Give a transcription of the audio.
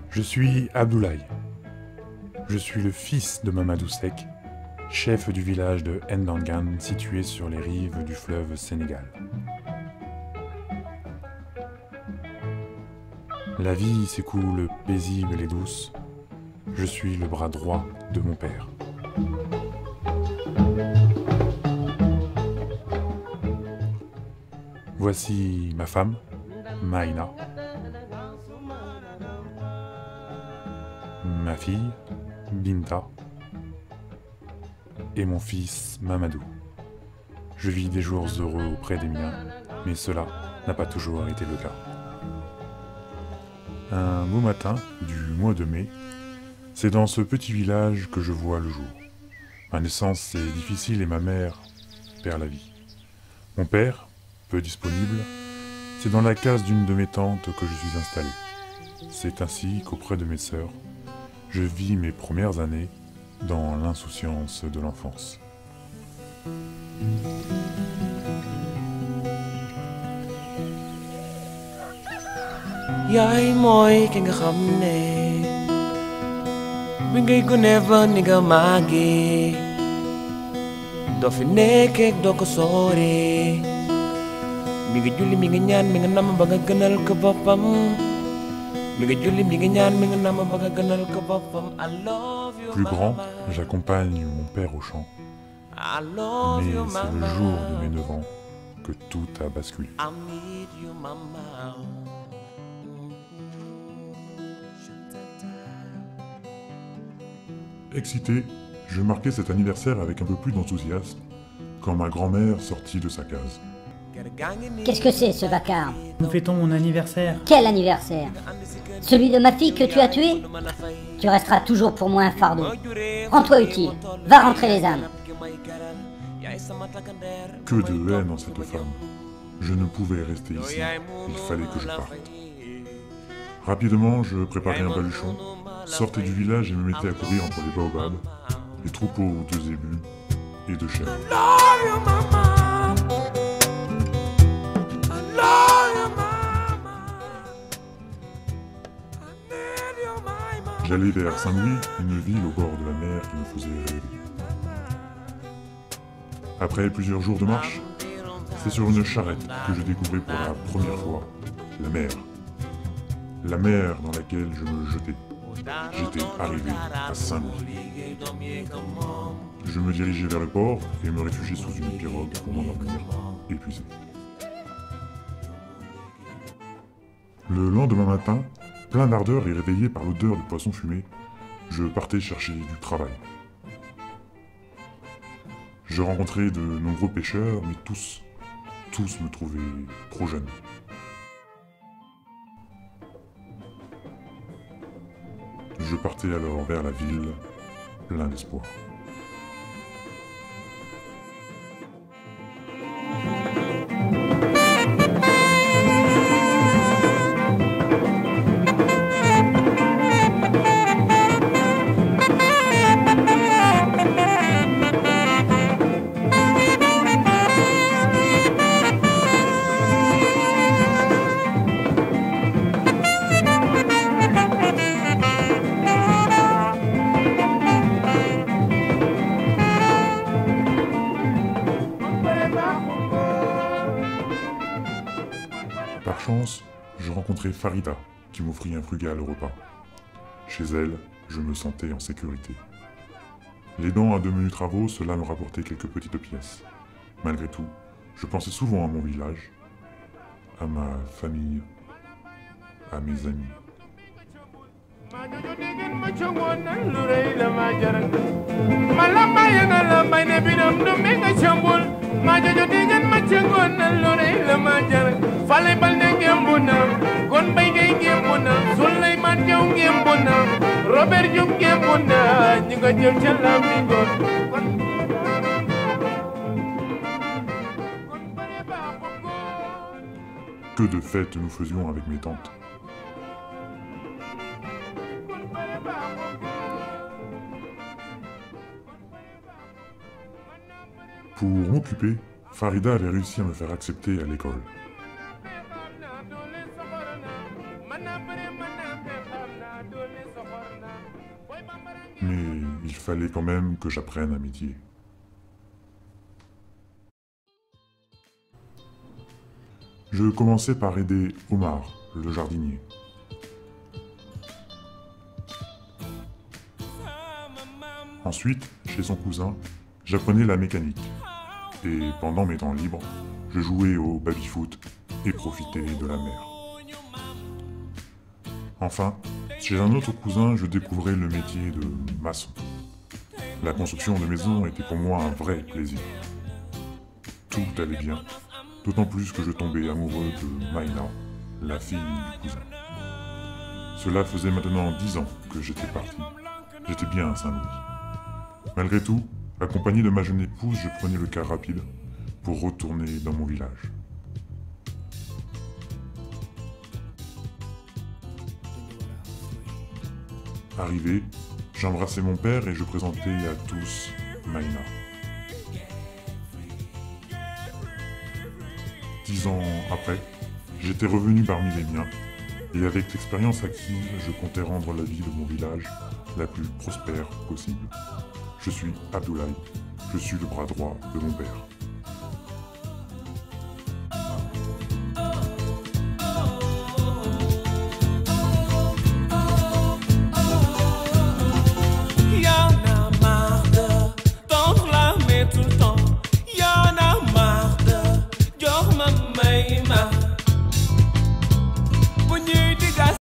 Je suis Abdoulaye. Je suis le fils de Mamadou Seck, chef du village de Ndangan situé sur les rives du fleuve Sénégal. La vie s'écoule paisible et douce. Je suis le bras droit de mon père. Voici ma femme, Maïna. Ma fille, Binta. Et mon fils, Mamadou. Je vis des jours heureux auprès des miens, mais cela n'a pas toujours été le cas. Un beau matin du mois de mai, c'est dans ce petit village que je vois le jour. Ma naissance est difficile et ma mère perd la vie. Mon père, peu disponible, c'est dans la case d'une de mes tantes que je suis installé. C'est ainsi qu'auprès de mes sœurs, je vis mes premières années dans l'insouciance de l'enfance. Yaay mooy ki nga xam ne bi ngay gone ba ni nga màggee doo fi nekkeek doo ko sooree mi nga julli mi nga ñaan mi nga namm ba nga gënal ko boppam mi nga julli mi nga ñaan mi nga namm ba nga gënal ko boppam. I love you Plus grand, mama. j'accompagne mon père au champ. I love Mais you c'est le mama. jour de mes 9 ans que tout a basculé. I need you mama. Excité, je marquais cet anniversaire avec un peu plus d'enthousiasme quand ma grand-mère sortit de sa case. Qu'est-ce que c'est ce vacarme? Nous fêtons mon anniversaire. Quel anniversaire? Celui de ma fille que tu as tuée? Tu resteras toujours pour moi un fardeau. Rends-toi utile, va rentrer les âmes. Que de haine en cette femme. Je ne pouvais rester ici, il fallait que je parte. Rapidement, je préparais un baluchon, sortais du village et me mettais à courir entre les baobabs, les troupeaux de zébus et de chèvres. J'allais vers Saint-Louis, une ville au bord de la mer qui me faisait rêver. Après plusieurs jours de marche, c'est sur une charrette que je découvrais pour la première fois la mer. La mer dans laquelle je me jetais. J'étais arrivé à Saint-Louis. Je me dirigeais vers le port et me réfugiais sous une pirogue pour m'endormir, épuisé. Le lendemain matin, plein d'ardeur et réveillé par l'odeur du poisson fumé, je partais chercher du travail. Je rencontrais de nombreux pêcheurs, mais tous me trouvaient trop jeune. Je partais alors vers la ville, plein d'espoir. Par chance, je rencontrai Farida, qui m'offrit un frugal repas. Chez elle, je me sentais en sécurité. L'aidant à de menus travaux, cela me rapportait quelques petites pièces. Malgré tout, je pensais souvent à mon village, à ma famille, à mes amis. Que de fêtes nous faisions avec mes tantes. Pour m'occuper, Farida avait réussi à me faire accepter à l'école. Mais il fallait quand même que j'apprenne un métier. Je commençais par aider Omar, le jardinier. Ensuite, chez son cousin, j'apprenais la mécanique. Et pendant mes temps libres, je jouais au baby-foot et profitais de la mer. Enfin, chez un autre cousin, je découvrais le métier de maçon. La construction de maisons était pour moi un vrai plaisir. Tout allait bien, d'autant plus que je tombais amoureux de Maïna, la fille du cousin. Cela faisait maintenant 10 ans que j'étais parti. J'étais bien à Saint-Louis. Malgré tout, accompagné de ma jeune épouse, je prenais le car rapide pour retourner dans mon village. Arrivé, j'embrassais mon père et je présentais à tous Maïna. 10 ans après, j'étais revenu parmi les miens, et avec l'expérience acquise, je comptais rendre la vie de mon village la plus prospère possible. Je suis Abdoulaye, je suis le bras droit de mon père.